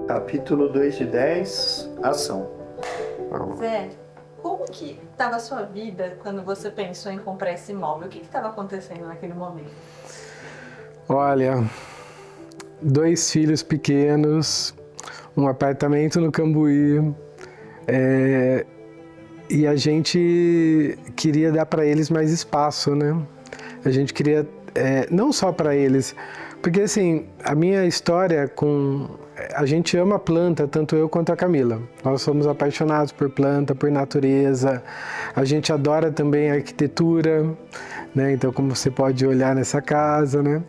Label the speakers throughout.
Speaker 1: Capítulo 2 de 10, ação.
Speaker 2: Zé, como que estava a sua vida quando você pensou em comprar esse imóvel? O que estava acontecendo naquele momento?
Speaker 3: Olha, 2 filhos pequenos, um apartamento no Cambuí, e a gente queria dar para eles mais espaço, né? A gente queria, não só para eles, porque assim, a minha história a gente ama planta, tanto eu quanto a Camila. Nós somos apaixonados por planta, por natureza, a gente adora também a arquitetura, né? Então, como você pode olhar nessa casa, né?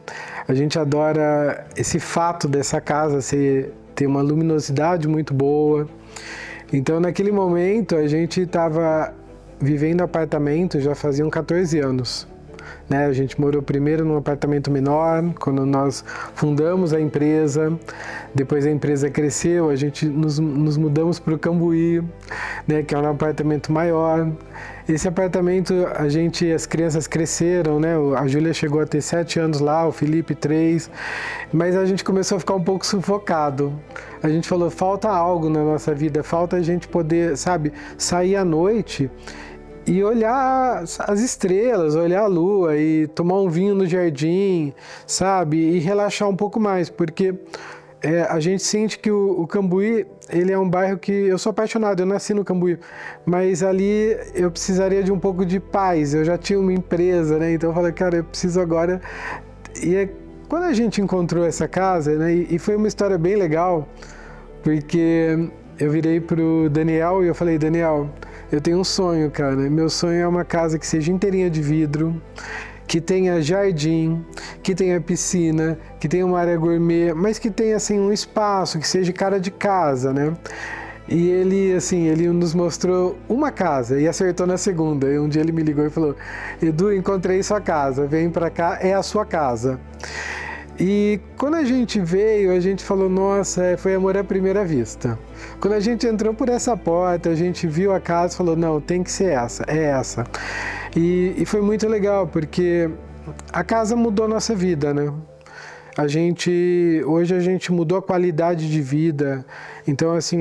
Speaker 3: A gente adora esse fato dessa casa ter uma luminosidade muito boa. Então, naquele momento, a gente estava vivendo apartamento já faziam 14 anos. Né? A gente morou primeiro num apartamento menor, quando nós fundamos a empresa, depois a empresa cresceu, a gente nos mudamos para o Cambuí, né? Que é um apartamento maior. Esse apartamento, as crianças cresceram, né? A Júlia chegou a ter 7 anos lá, o Felipe 3, mas a gente começou a ficar um pouco sufocado. A gente falou, falta algo na nossa vida, falta a gente poder, sabe, sair à noite e olhar as estrelas, olhar a lua e tomar um vinho no jardim, sabe? E relaxar um pouco mais, porque a gente sente que o Cambuí, ele é um bairro que eu sou apaixonado, eu nasci no Cambuí, mas ali eu precisaria de um pouco de paz, eu já tinha uma empresa, né? Então eu falei, cara, eu preciso agora. E quando a gente encontrou essa casa, né? E foi uma história bem legal, porque eu virei pro Daniel e eu falei, Daniel, eu tenho um sonho, cara. Meu sonho é uma casa que seja inteirinha de vidro, que tenha jardim, que tenha piscina, que tenha uma área gourmet, mas que tenha assim um espaço, que seja cara de casa, né? E ele nos mostrou uma casa e acertou na segunda. E um dia ele me ligou e falou, Edu, encontrei sua casa, vem pra cá, é a sua casa. E quando a gente veio, a gente falou, nossa, foi amor à primeira vista. Quando a gente entrou por essa porta, a gente viu a casa e falou, não, tem que ser essa, é essa. E foi muito legal, porque a casa mudou a nossa vida, né? Hoje a gente mudou a qualidade de vida, então assim,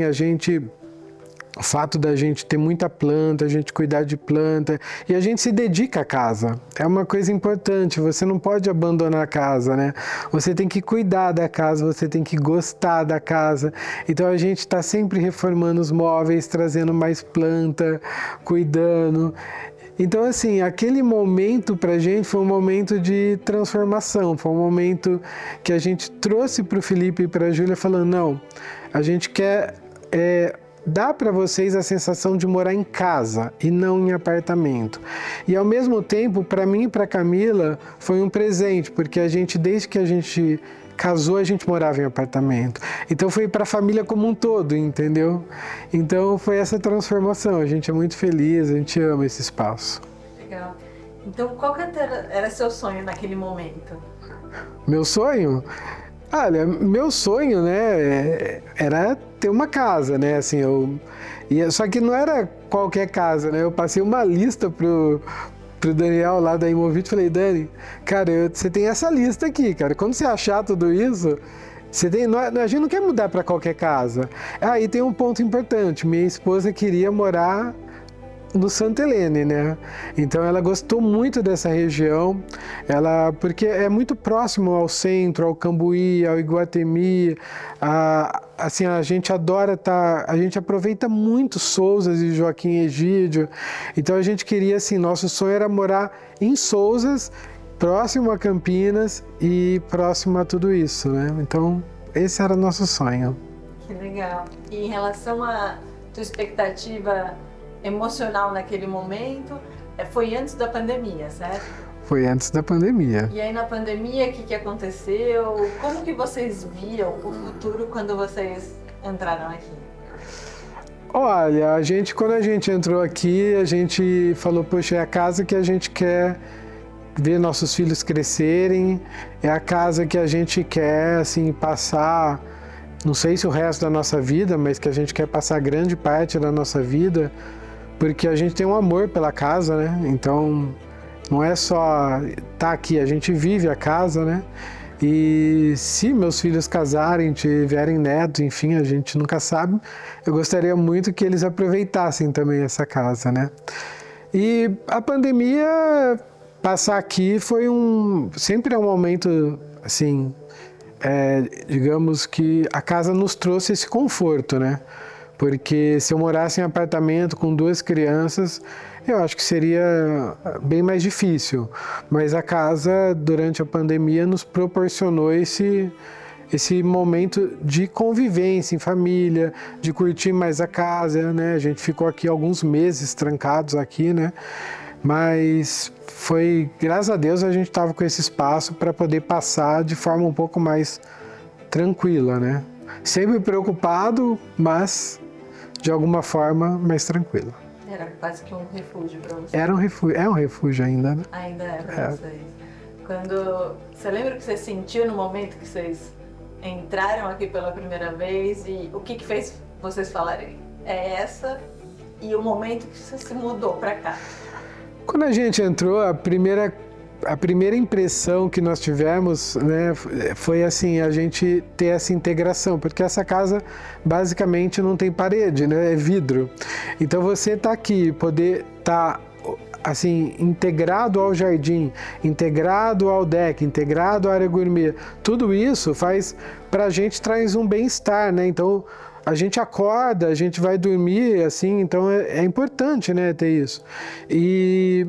Speaker 3: o fato da gente ter muita planta, a gente cuidar de planta e a gente se dedica à casa. É uma coisa importante, você não pode abandonar a casa, né? Você tem que cuidar da casa, você tem que gostar da casa. Então a gente está sempre reformando os móveis, trazendo mais planta, cuidando. Então assim, aquele momento pra gente foi um momento de transformação, foi um momento que a gente trouxe pro Felipe e pra Júlia falando, não, a gente quer dar para vocês a sensação de morar em casa e não em apartamento. E ao mesmo tempo, para mim e para Camila, foi um presente, porque desde que a gente casou, a gente morava em apartamento. Então foi para a família como um todo, entendeu? Então foi essa transformação. A gente é muito feliz, a gente ama esse espaço.
Speaker 2: Legal. Então qual que era seu sonho naquele momento?
Speaker 3: Meu sonho? Olha, meu sonho, né, era ter uma casa, né, assim, só que não era qualquer casa, né, eu passei uma lista pro Daniel lá da Imovit e falei, Dani, cara, você tem essa lista aqui, cara, quando você achar tudo isso, a gente não quer mudar para qualquer casa. Aí tem um ponto importante, minha esposa queria morar no Santa Helene, né? Então ela gostou muito dessa região, porque é muito próximo ao centro, ao Cambuí, ao Iguatemi. Assim, a gente adora a gente aproveita muito Sousas e Joaquim Egídio. Então a gente queria, assim, nosso sonho era morar em Sousas, próximo a Campinas e próximo a tudo isso, né? Então esse era o nosso sonho.
Speaker 2: Que legal. E em relação à tua expectativa emocional naquele momento, foi antes da pandemia, certo?
Speaker 3: Foi antes da pandemia.
Speaker 2: E aí na pandemia, o que aconteceu? Como que vocês viam o futuro quando vocês entraram aqui?
Speaker 3: Olha, quando a gente entrou aqui, a gente falou, poxa, é a casa que a gente quer ver nossos filhos crescerem, é a casa que a gente quer, assim, passar, não sei se o resto da nossa vida, mas que a gente quer passar grande parte da nossa vida, porque a gente tem um amor pela casa, né? Então, não é só estar aqui, a gente vive a casa, né? E se meus filhos casarem, tiverem netos, enfim, a gente nunca sabe, eu gostaria muito que eles aproveitassem também essa casa, né? E a pandemia, passar aqui sempre é um momento, assim, digamos que a casa nos trouxe esse conforto, né? Porque se eu morasse em apartamento com 2 crianças, eu acho que seria bem mais difícil. Mas a casa, durante a pandemia, nos proporcionou esse momento de convivência em família, de curtir mais a casa, né? A gente ficou aqui alguns meses trancados aqui, né? Mas foi, graças a Deus, a gente estava com esse espaço para poder passar de forma um pouco mais tranquila, né? Sempre preocupado, mas de alguma forma mais tranquilo.
Speaker 2: Era quase que um refúgio para vocês.
Speaker 3: É um refúgio ainda, né?
Speaker 2: Ainda é para vocês. Você lembra o que você sentiu no momento que vocês entraram aqui pela primeira vez e o que fez vocês falarem? É essa e o momento que você se mudou para cá?
Speaker 3: Quando a gente entrou, a primeira impressão que nós tivemos, né, foi assim, a gente ter essa integração, porque essa casa basicamente não tem parede, né, é vidro. Então você tá aqui, poder estar assim, integrado ao jardim, integrado ao deck, integrado à área gourmet, tudo isso pra gente traz um bem-estar, né? Então a gente acorda, a gente vai dormir, assim, então é importante, né, ter isso. E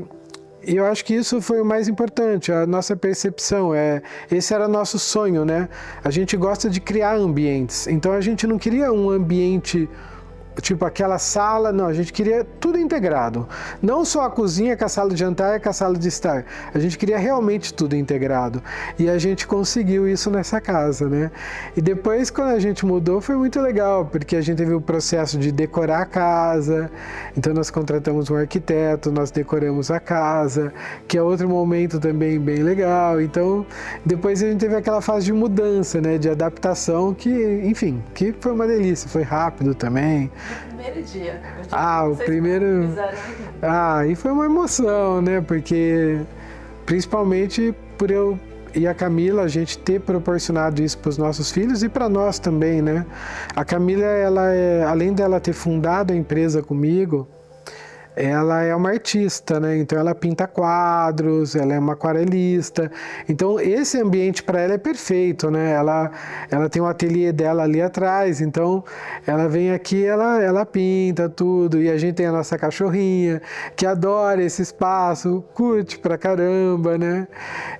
Speaker 3: eu acho que isso foi o mais importante, a nossa percepção, esse era nosso sonho, né? A gente gosta de criar ambientes, então a gente não queria um ambiente tipo aquela sala, não, a gente queria tudo integrado. Não só a cozinha com a sala de jantar e com a sala de estar. A gente queria realmente tudo integrado. E a gente conseguiu isso nessa casa, né? E depois, quando a gente mudou, foi muito legal, porque a gente teve o processo de decorar a casa. Então nós contratamos um arquiteto, nós decoramos a casa, que é outro momento também bem legal. Então, depois a gente teve aquela fase de mudança, né? De adaptação, que, enfim, que foi uma delícia, foi rápido também.
Speaker 2: Primeiro dia.
Speaker 3: O primeiro. E foi uma emoção, né? Porque principalmente por eu e a Camila, a gente ter proporcionado isso para os nossos filhos e para nós também, né? A Camila, além dela ter fundado a empresa comigo, ela é uma artista, né? Então ela pinta quadros, ela é uma aquarelista. Então esse ambiente para ela é perfeito, né? Ela tem um ateliê dela ali atrás, então ela vem aqui, ela pinta tudo. E a gente tem a nossa cachorrinha, que adora esse espaço, curte pra caramba, né?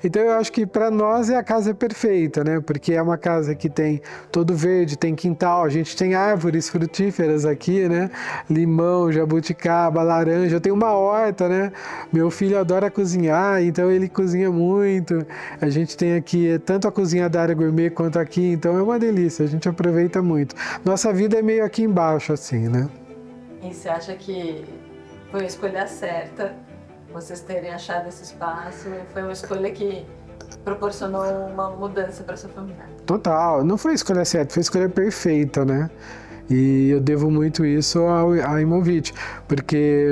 Speaker 3: Então eu acho que para nós a casa perfeita, né? Porque é uma casa que tem todo verde, tem quintal, a gente tem árvores frutíferas aqui, né? Limão, jabuticaba, laranja, eu tenho uma horta, né? Meu filho adora cozinhar, então ele cozinha muito. A gente tem aqui tanto a cozinha da área gourmet quanto aqui, então é uma delícia, a gente aproveita muito. Nossa vida é meio aqui embaixo, assim, né?
Speaker 2: E você acha que foi a escolha certa, vocês terem achado esse espaço? Foi uma escolha que proporcionou uma mudança para sua família?
Speaker 3: Total, não foi a escolha certa, foi a escolha perfeita, né? E eu devo muito isso ao Imovit, porque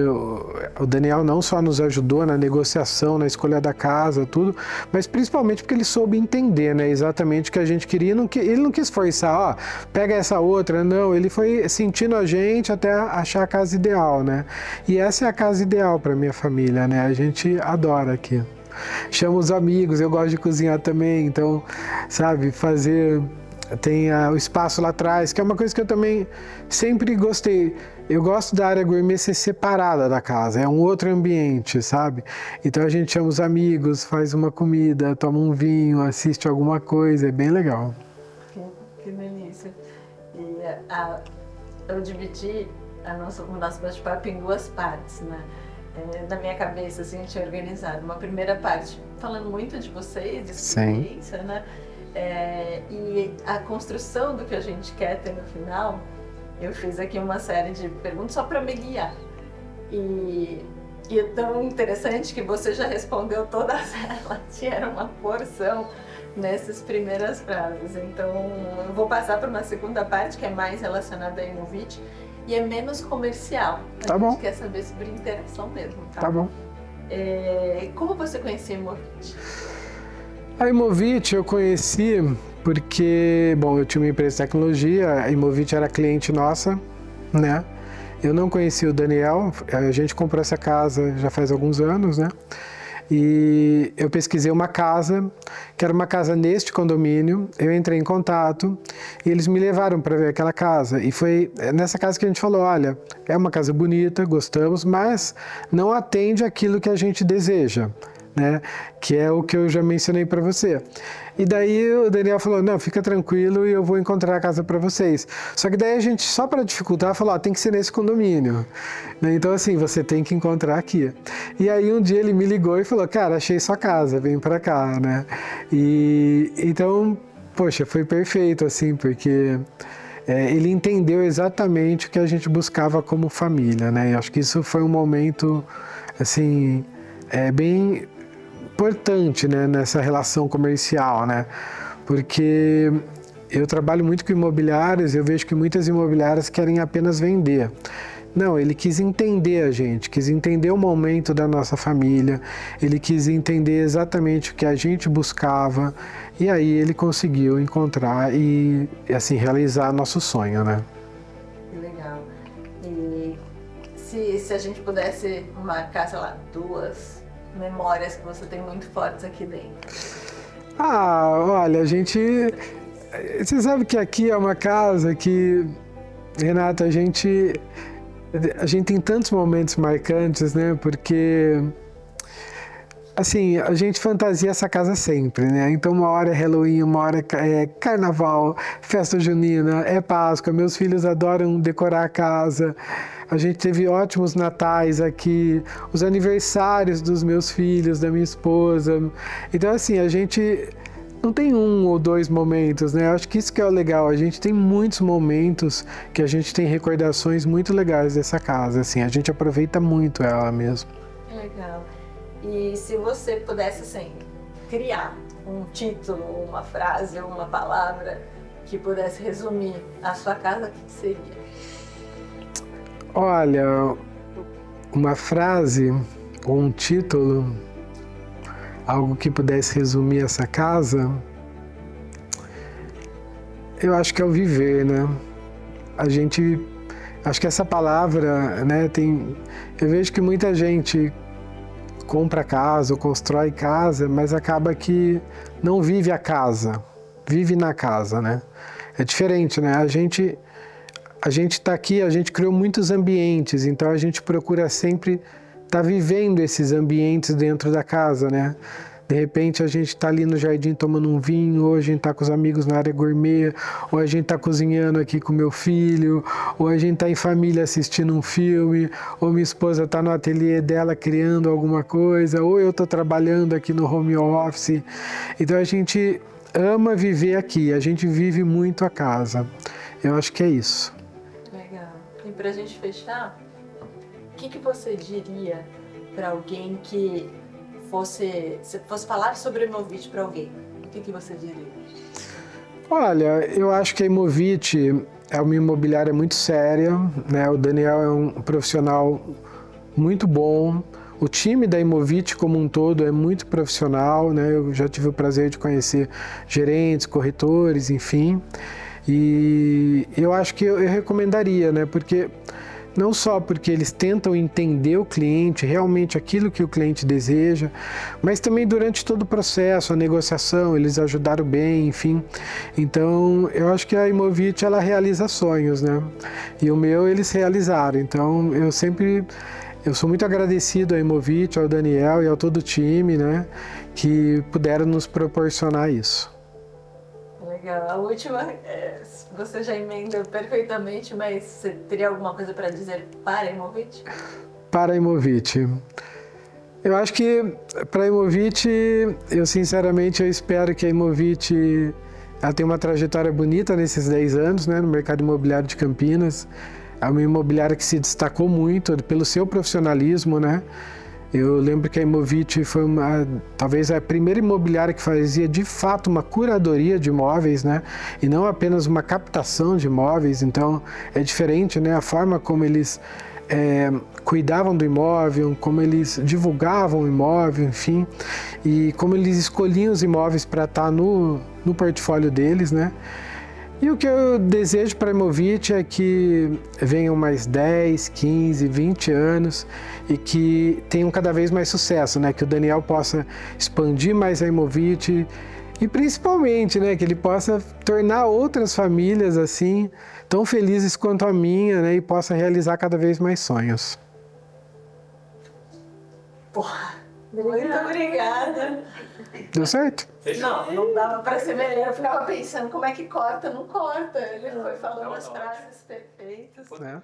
Speaker 3: o Daniel não só nos ajudou na negociação, na escolha da casa, tudo, mas principalmente porque ele soube entender, né, exatamente o que a gente queria. Ele não quis forçar, pega essa outra, não, ele foi sentindo a gente até achar a casa ideal, né? E essa é a casa ideal para minha família, né? A gente adora aqui. Chamo os amigos, eu gosto de cozinhar também, então, sabe, tem o espaço lá atrás, que é uma coisa que eu também sempre gostei. Eu gosto da área gourmet ser separada da casa, é um outro ambiente, sabe? Então a gente chama os amigos, faz uma comida, toma um vinho, assiste alguma coisa, é bem legal.
Speaker 2: Que delícia. E eu dividi o nosso bate-papo em 2 partes, né? Na minha cabeça, assim, a gente tinha organizado uma primeira parte falando muito de vocês, de experiência, né? E a construção do que a gente quer ter no final, eu fiz aqui uma série de perguntas só para me guiar. E é tão interessante que você já respondeu todas elas, tinha uma porção nessas primeiras frases. Então, eu vou passar para uma segunda parte que é mais relacionada a Imovit e é menos comercial. A gente quer saber sobre interação mesmo, tá?
Speaker 3: Tá bom.
Speaker 2: Como você conhecia Imovit?
Speaker 3: A Imovit eu conheci porque, bom, eu tinha uma empresa de tecnologia, a Imovit era cliente nossa, né? Eu não conhecia o Daniel, a gente comprou essa casa já faz alguns anos, né? E eu pesquisei uma casa, que era uma casa neste condomínio, eu entrei em contato e eles me levaram para ver aquela casa. E foi nessa casa que a gente falou, olha, é uma casa bonita, gostamos, mas não atende aquilo que a gente deseja, né? Que é o que eu já mencionei para você. E daí o Daniel falou, não, fica tranquilo e eu vou encontrar a casa para vocês. Só que daí a gente, só para dificultar, falou, ó, tem que ser nesse condomínio. Então assim, você tem que encontrar aqui. E aí um dia ele me ligou e falou, cara, achei sua casa, vem para cá, né? E então, poxa, foi perfeito assim, porque ele entendeu exatamente o que a gente buscava como família, né? E acho que isso foi um momento, assim, bem importante, né, nessa relação comercial, né? Porque eu trabalho muito com imobiliários, eu vejo que muitas imobiliárias querem apenas vender. Não, ele quis entender a gente, quis entender o momento da nossa família, ele quis entender exatamente o que a gente buscava e aí ele conseguiu encontrar e assim, realizar nosso sonho, né?
Speaker 2: Que legal. E se a gente pudesse marcar, sei lá, 2 memórias que você tem muito fortes aqui dentro?
Speaker 3: Olha, você sabe que aqui é uma casa que, Renata, a gente tem tantos momentos marcantes, né? Porque, assim, a gente fantasia essa casa sempre, né? Então, uma hora é Halloween, uma hora é Carnaval, festa junina, é Páscoa. Meus filhos adoram decorar a casa. A gente teve ótimos natais aqui, os aniversários dos meus filhos, da minha esposa. Então, assim, a gente não tem 1 ou 2 momentos, né? Eu acho que isso que é o legal. A gente tem muitos momentos que a gente tem recordações muito legais dessa casa, assim. A gente aproveita muito ela mesmo.
Speaker 2: Legal. E se você pudesse, assim, criar um título, uma frase, uma palavra que pudesse resumir a sua casa, o que seria?
Speaker 3: Olha, uma frase ou um título, algo que pudesse resumir essa casa, eu acho que é o viver, né? Acho que essa palavra, né, eu vejo que muita gente compra casa ou constrói casa, mas acaba que não vive a casa, vive na casa, né? É diferente, né? A gente está aqui, a gente criou muitos ambientes, então a gente procura sempre estar vivendo esses ambientes dentro da casa, né? De repente a gente está ali no jardim tomando um vinho, ou a gente está com os amigos na área gourmet, ou a gente está cozinhando aqui com meu filho, ou a gente está em família assistindo um filme, ou minha esposa está no ateliê dela criando alguma coisa, ou eu estou trabalhando aqui no home office. Então a gente ama viver aqui, a gente vive muito a casa. Eu acho que é isso.
Speaker 2: E para a gente fechar, o que você diria para alguém que fosse falar sobre a Imovit para alguém? O que você diria?
Speaker 3: Olha, eu acho que a Imovit é uma imobiliária muito séria, né? O Daniel é um profissional muito bom. O time da Imovit como um todo é muito profissional, né? Eu já tive o prazer de conhecer gerentes, corretores, enfim. E eu acho que eu recomendaria, né? Porque não só porque eles tentam entender o cliente, realmente aquilo que o cliente deseja, mas também durante todo o processo, a negociação, eles ajudaram bem, enfim. Então, eu acho que a Imovit, ela realiza sonhos, né? E o meu, eles realizaram. Então, eu sou muito agradecido à Imovit, ao Daniel e ao todo o time, né? Que puderam nos proporcionar isso.
Speaker 2: Legal. A última, você já emenda perfeitamente, mas você teria alguma coisa para dizer para a Imovit?
Speaker 3: Para a Imovit. Eu acho que para a Imovit, eu sinceramente espero que a Imovit ela tenha uma trajetória bonita nesses 10 anos, né, no mercado imobiliário de Campinas. É uma imobiliária que se destacou muito pelo seu profissionalismo, né? Eu lembro que a Imovit foi talvez a primeira imobiliária que fazia de fato uma curadoria de imóveis, né? E não apenas uma captação de imóveis. Então é diferente, né? A forma como eles cuidavam do imóvel, como eles divulgavam o imóvel, enfim, e como eles escolhiam os imóveis para estar no portfólio deles, né? E o que eu desejo para a Imovit é que venham mais 10, 15, 20 anos e que tenham cada vez mais sucesso, né? Que o Daniel possa expandir mais a Imovit e principalmente, né, que ele possa tornar outras famílias assim tão felizes quanto a minha, né, e possa realizar cada vez mais sonhos.
Speaker 2: Porra, muito obrigada.
Speaker 3: Deu certo?
Speaker 2: Não dava para ser melhor. Eu ficava pensando como é que corta, não corta. Ele foi falando as frases perfeitas.
Speaker 3: É.